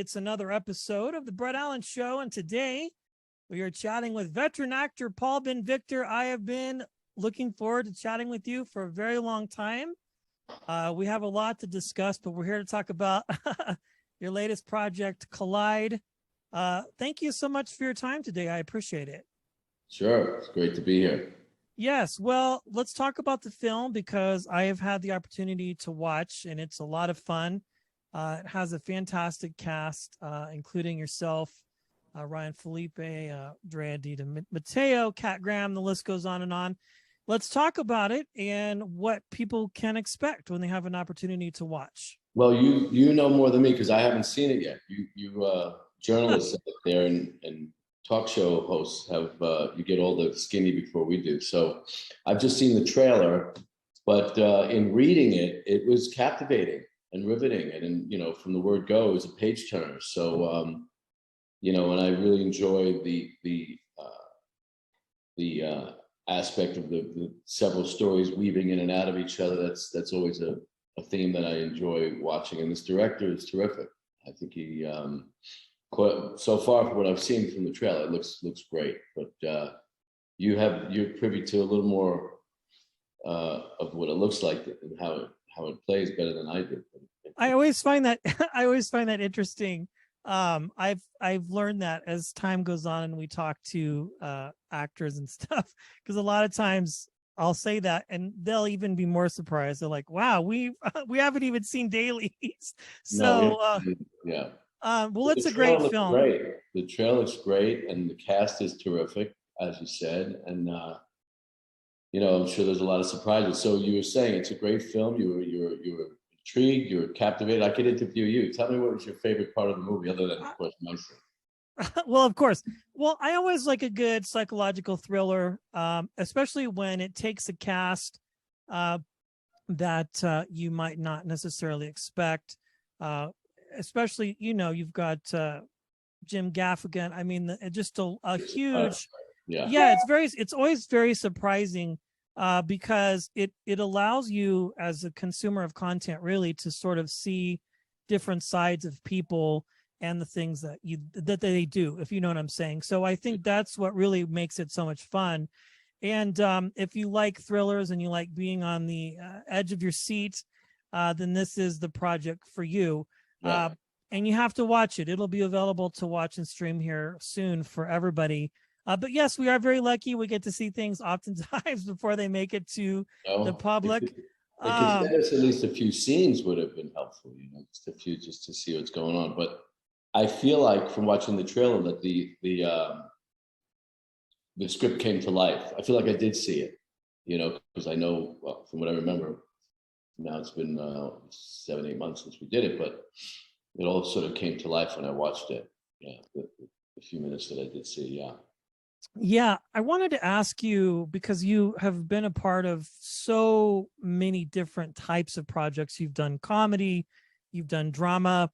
It's another episode of the Brett Allen Show, and today we are chatting with veteran actor Paul Ben Victor. I have been looking forward to chatting with you for a very long time. We have a lot to discuss, but we're here to talk about your latest project, Collide. Thank you so much for your time today. I appreciate it. Sure. It's great to be here. Yes. Well, let's talk about the film because I have had the opportunity to watch, and it's a lot of fun. It has a fantastic cast, including yourself, Ryan Phillippe, Drea de Matteo, Kat Graham, the list goes on and on. Let's talk about it and what people can expect when they have an opportunity to watch. Well, you know more than me because I haven't seen it yet. You journalists out there and talk show hosts have you get all the skinny before we do. So I've just seen the trailer, but in reading it, it was captivating and riveting, and from the word go, it was a page turner. So and I really enjoy the aspect of the several stories weaving in and out of each other. That's always a theme that I enjoy watching, and this director is terrific. I think he so far from what I've seen from the trailer, it looks great. But you're privy to a little more of what it looks like and how it plays better than I do. I always find that interesting. I've learned that as time goes on and we talk to actors and stuff, because a lot of times I'll say that and they'll even be more surprised. They're like, "Wow, we haven't even seen dailies." So yeah. Well, it's a great film. Great. The trailer looks great, and the cast is terrific, as you said, and I'm sure there's a lot of surprises. So you were saying it's a great film. You were intrigued. You were captivated. I could interview you. Tell me what was your favorite part of the movie, other than, of course, myself. Well, of course. Well, I always like a good psychological thriller, especially when it takes a cast that you might not necessarily expect. Especially, you've got Jim Gaffigan. I mean, just a huge, yeah. It's always very surprising because it allows you as a consumer of content really to sort of see different sides of people and the things that they do, if you know what I'm saying. So I think that's what really makes it so much fun. And if you like thrillers and you like being on the edge of your seat, then this is the project for you. Yeah. And you have to watch it. It'll be available to watch and stream here soon for everybody. But yes, we are very lucky. We get to see things oftentimes before they make it to the public. They could send us at least a few scenes would have been helpful, just a few, just to see what's going on. But I feel like from watching the trailer that the script came to life. I feel like I did see it, because I know, well, from what I remember, now it's been 7-8 months since we did it, but it all sort of came to life when I watched it. Yeah, the few minutes that I did see. Yeah. Yeah, I wanted to ask you, because you have been a part of so many different types of projects. You've done comedy, you've done drama.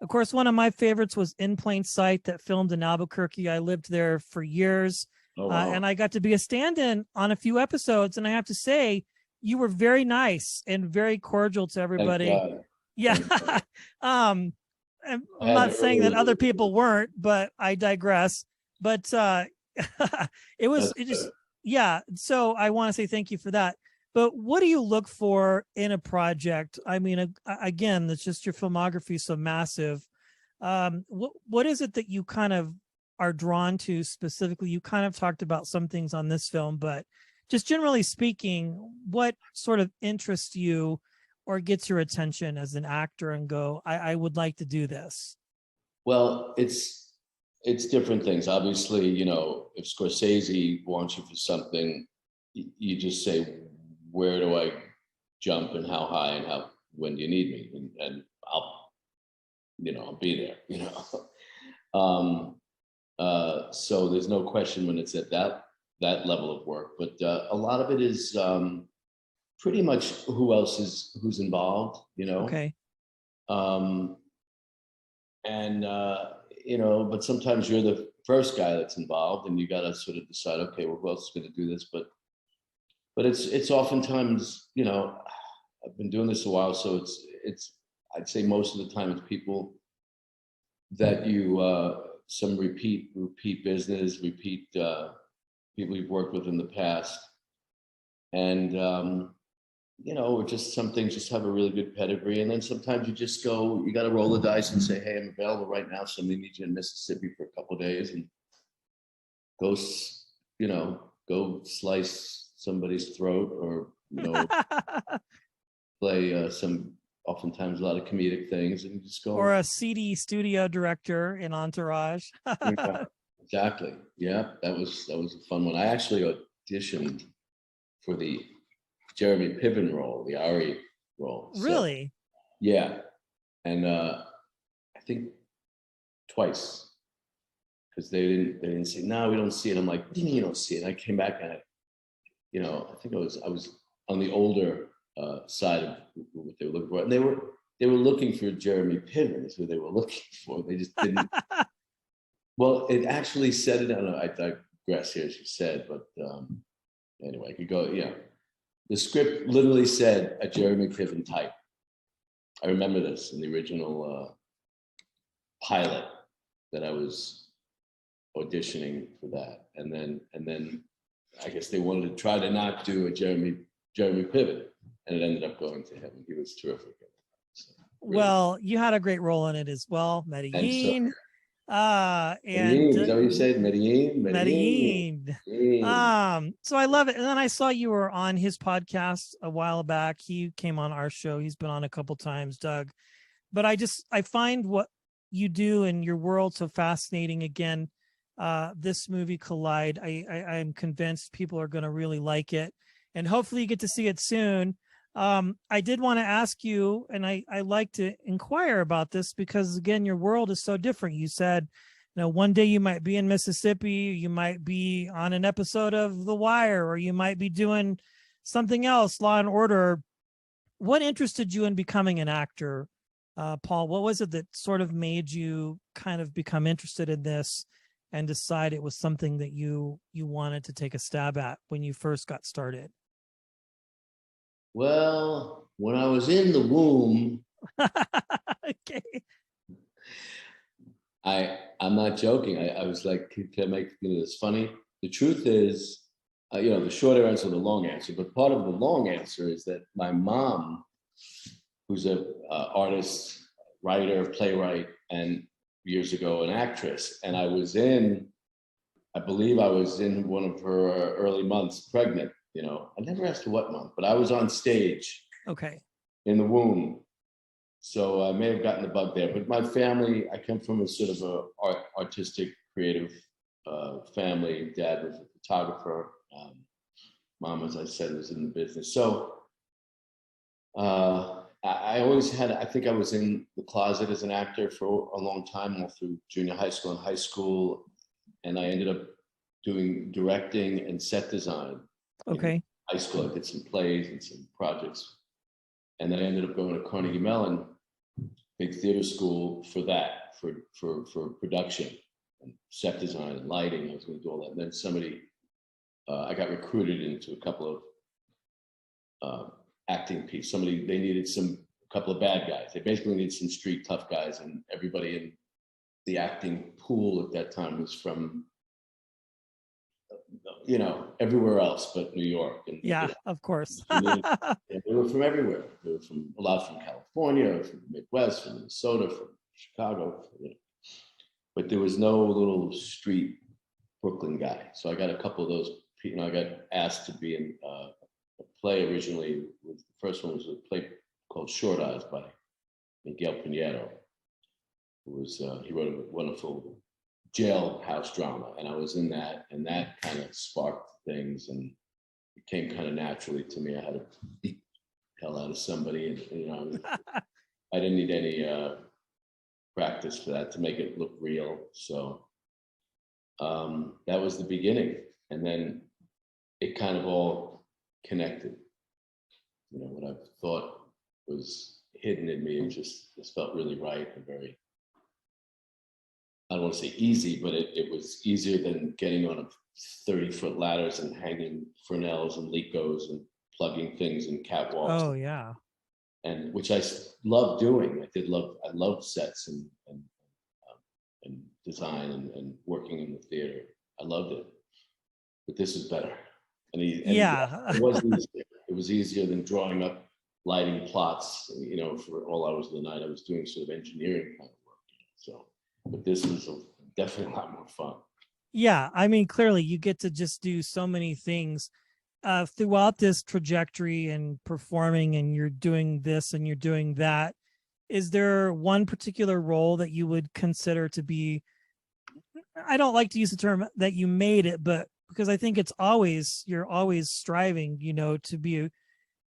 Of course, one of my favorites was In Plain Sight, that filmed in Albuquerque. I lived there for years, Oh, wow. and I got to be a stand-in on a few episodes. And I have to say, you were very nice and very cordial to everybody. Thank God. Yeah. Thank I'm not saying that other people weren't, but I digress. But yeah. So I want to say thank you for that. But what do you look for in a project? I mean, again, it's just your filmography is so massive. What is it that you kind of are drawn to specifically? You kind of talked about some things on this film, but just generally speaking, what sort of interests you or gets your attention as an actor and go, I would like to do this? Well, it's different things. Obviously, if Scorsese wants you for something, you just say, where do I jump and how high and when do you need me? And I'll be there, so there's no question when it's at that level of work, but a lot of it is pretty much who's involved, Okay. But sometimes you're the first guy that's involved and you got to sort of decide, okay, well, who else is going to do this? But it's oftentimes, I've been doing this a while, so it's I'd say most of the time it's people that you some repeat business, repeat people you've worked with in the past, and you know, just some things just have a really good pedigree, and then sometimes you just go, you got to roll the dice and say, hey, I'm available right now. Somebody needs you in Mississippi for a couple of days, and go, you know, go slice somebody's throat, or you know, play some, oftentimes a lot of comedic things, and just go. Or a CD studio director in Entourage. Yeah, exactly. Yeah, that was a fun one. I actually auditioned for the Jeremy Piven role, the Ari role. Really? So, yeah, and I think twice, because they didn't say, no, we don't see it. I'm like, what do you mean you don't see it? And I came back and you know, I think I was on the older side of what they were looking for, and they were looking for Jeremy Piven is who they were looking for. They just didn't. Well, it actually said it. I don't know. I digress here, as you said, but anyway, I could go. Yeah, the script literally said a Jeremy Piven type. I remember this in the original pilot that I was auditioning for that, and then I guess they wanted to try to not do a Jeremy Piven, and it ended up going to him. He was terrific. So, really. Well, you had a great role in it as well, Medellin. Medellin, is that what you said? Medellin. So I love it. And then I saw you were on his podcast a while back. He came on our show. He's been on a couple times, Doug. But I find what you do in your world so fascinating. Again, this movie Collide, I'm convinced people are going to really like it, and hopefully you get to see it soon. I did want to ask you, and I like to inquire about this because, again, your world is so different. You said, you know, one day you might be in Mississippi, you might be on an episode of The Wire, or you might be doing something else, Law and Order. What interested you in becoming an actor, Paul? What was it that sort of made you kind of become interested in this and decide it was something that you wanted to take a stab at when you first got started? Well, when I was in the womb, okay, I'm not joking. I was like, can I make this funny? The truth is, you know, the short answer, the long answer. But part of the long answer is that my mom, who's a artist, writer, playwright, and years ago an actress, and I believe I was in one of her early months, pregnant. You know, I never asked her what month, but I was on stage. Okay. In the womb. So I may have gotten the bug there. But my family, I come from a sort of a artistic, creative family. Dad was a photographer. Mom, as I said, was in the business. So I always had, I think I was in the closet as an actor for a long time, all through junior high school and high school. And I ended up doing directing and set design. Okay. In high school, I did some plays and some projects. And then I ended up going to Carnegie Mellon, big theater school, for that, for production and set design and lighting. I was going to do all that. And then I got recruited into a couple of acting pieces. They needed a couple of bad guys. They basically needed some street tough guys, and everybody in the acting pool at that time was from, you know, everywhere else but New York. And yeah, you know, of course. They were from everywhere. They were a lot from California, from the Midwest, from Minnesota, from Chicago. You know. But there was no little street Brooklyn guy. So I got a couple of those. You know, I got asked to be in a play originally. The first one was a play called Short Eyes by Miguel Pinheiro. He wrote a wonderful jailhouse drama, and I was in that, and that kind of sparked things, and it came kind of naturally to me. I had to beat the hell out of somebody, and you know, I didn't need any practice for that to make it look real. So that was the beginning, and then it kind of all connected. You know, what I thought was hidden in me, it just felt really right and very, I don't want to say easy, but it was easier than getting on a 30-foot ladders and hanging Fresnels and Licos and plugging things in catwalks. Oh yeah. And which I love doing. I love sets and design and working in the theater. I loved it, but this is better. And Yeah. it was easier. It was easier than drawing up lighting plots, for all hours of the night. I was doing sort of engineering kind of work. So, but this is definitely a lot more fun. Yeah, I mean, clearly you get to just do so many things throughout this trajectory and performing, and you're doing this and you're doing that. Is there one particular role that you would consider to be, I don't like to use the term that you made it, but because I think you're always striving, to be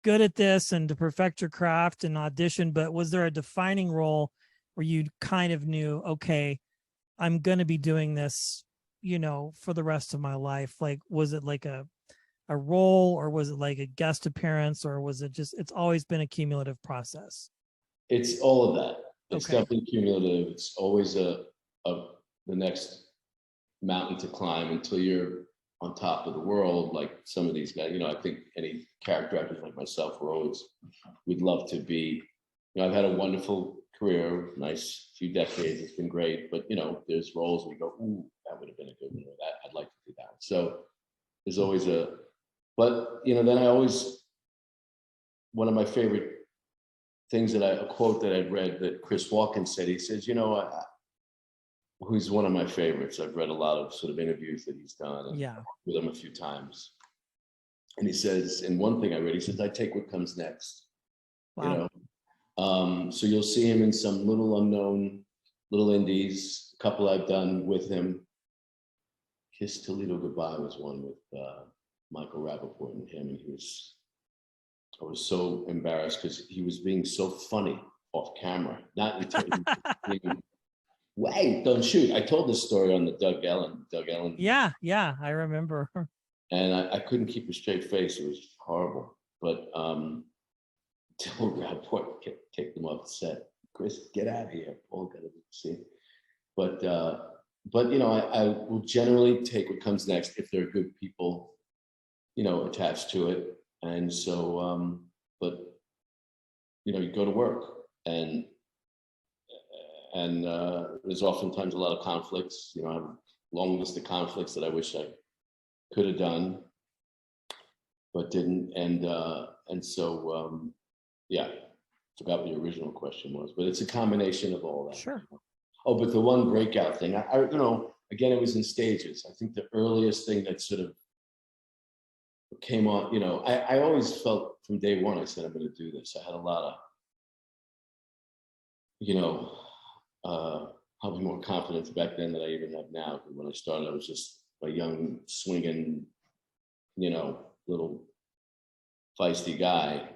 good at this and to perfect your craft and audition. But was there a defining role where you kind of knew, okay, I'm going to be doing this, for the rest of my life? Like, was it like a role, or was it like a guest appearance, or was it just, it's always been a cumulative process? It's all of that. It's Okay. definitely cumulative. It's always the next mountain to climb until you're on top of the world. Like some of these guys, I think any character actors like myself, we'd love to be, I've had a wonderful career, nice few decades. It's been great, but there's roles where you go, ooh, that would have been a good one, or that I'd like to do that. So there's always but then I always, one of my favorite things a quote that I'd read that Chris Walken said, he says, who's one of my favorites. I've read a lot of sort of interviews that he's done, and with him a few times. And he says, and one thing I read, he says, I take what comes next. Wow. So you'll see him in some little unknown little indies, a couple I've done with him. Kiss Toledo Goodbye was one with Michael Rappaport and him, and I was so embarrassed because he was being so funny off camera. Not until wait, don't shoot. I told this story on the Doug Ellen. Yeah, I remember. And I couldn't keep a straight face. It was horrible. But Paul Rappaport kicked him off the set. Chris, get out of here. Paul got to see. But I will generally take what comes next if there are good people, attached to it. And so, but you go to work, and there's oftentimes a lot of conflicts. I have a long list of conflicts that I wish I could have done, but didn't. And so, forgot what the original question was, but it's a combination of all that. Sure. Oh, but the one breakout thing, again, it was in stages. I think the earliest thing that sort of came on, I always felt from day one, I said, I'm going to do this. I had a lot of, probably more confidence back then than I even have now. When I started, I was just a young, swinging, little feisty guy.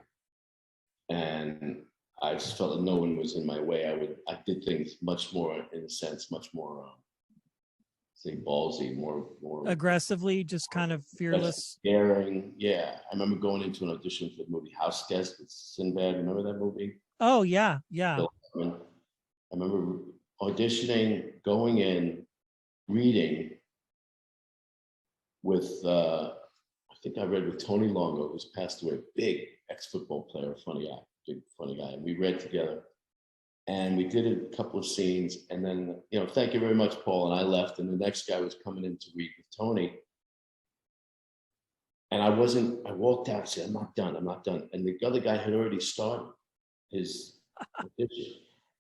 And I just felt that no one was in my way. I did things much more, in a sense, much more, say, ballsy, more aggressively, just kind of fearless. Daring. Yeah. I remember going into an audition for the movie House Guest with Sinbad. Remember that movie? Oh, yeah. I remember auditioning, going in, reading with, I think I read with Tony Longo, who's passed away, big ex-football player, funny guy, big funny guy. And we read together, and we did a couple of scenes, and then, thank you very much, Paul. And I left, and the next guy was coming in to read with Tony. And I walked out and said, I'm not done. And the other guy had already started his audition.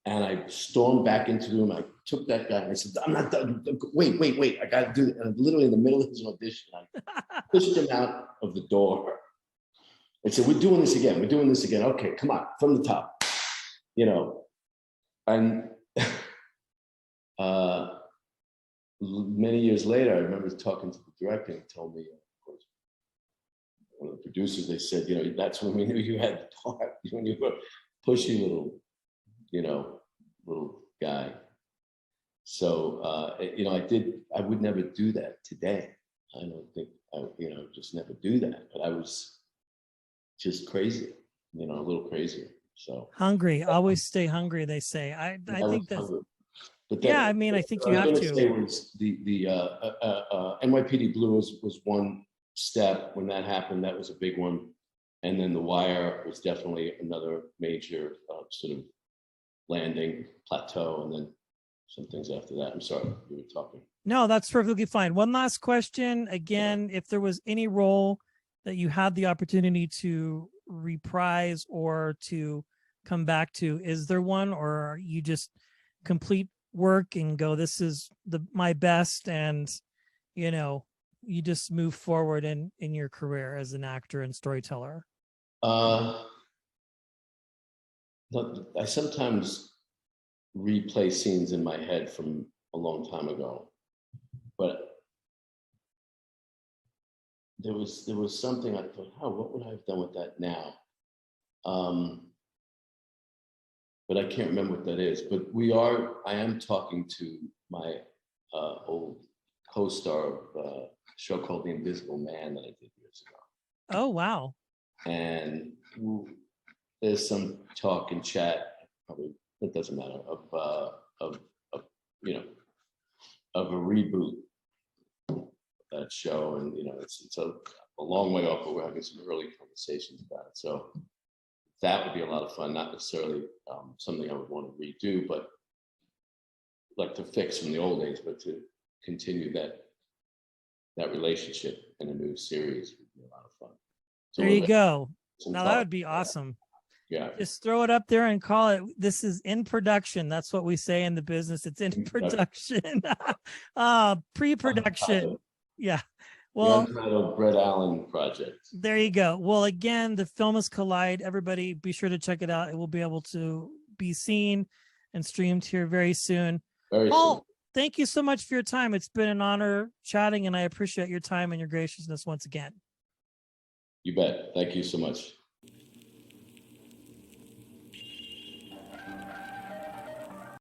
And I stormed back into the room. I took that guy and I said, I'm not done. Wait. I got to do it. And literally in the middle of his audition, I pushed him out of the door. I said, we're doing this again. Okay, come on, from the top. And many years later, I remember talking to the director, and he told me, of course, one of the producers, they said, that's when we knew you had the part, when you were pushy little guy. So, I would never do that today. I don't think, just never do that. But I was just crazy, a little crazier. So hungry, always stay hungry, they say. I think that's, but I mean, I think you have to. Say was the NYPD Blue was one step. When that happened, that was a big one. And then The Wire was definitely another major sort of landing plateau. And then some things after that. I'm sorry, you were talking. No, that's perfectly fine. One last question. Again, if there was any role that you had the opportunity to reprise or to come back to, is there one, or are you just complete work and go, this is my best, and you just move forward in your career as an actor and storyteller? Look, I sometimes replay scenes in my head from a long time ago, but there was something I thought, what would I have done with that now? But I can't remember what that is. But I am talking to my old co-star of a show called The Invisible Man that I did years ago. Oh, wow. And there's some talk and chat, probably, it doesn't matter, of a reboot of that show. And, it's a long way off, but we're having some early conversations about it. So that would be a lot of fun, not necessarily something I would want to redo, but like to fix from the old days, but to continue that relationship in a new series would be a lot of fun. So there you go. Now that would be awesome. Yeah. Just throw it up there and call it. This is in production. That's what we say in the business. It's in production. Pre-production. Yeah. Well, the Untitled Brett Allen project. There you go. Well, again, the film is Collide. Everybody be sure to check it out. It will be able to be seen and streamed here very soon. Paul, thank you so much for your time. It's been an honor chatting, and I appreciate your time and your graciousness once again. You bet. Thank you so much.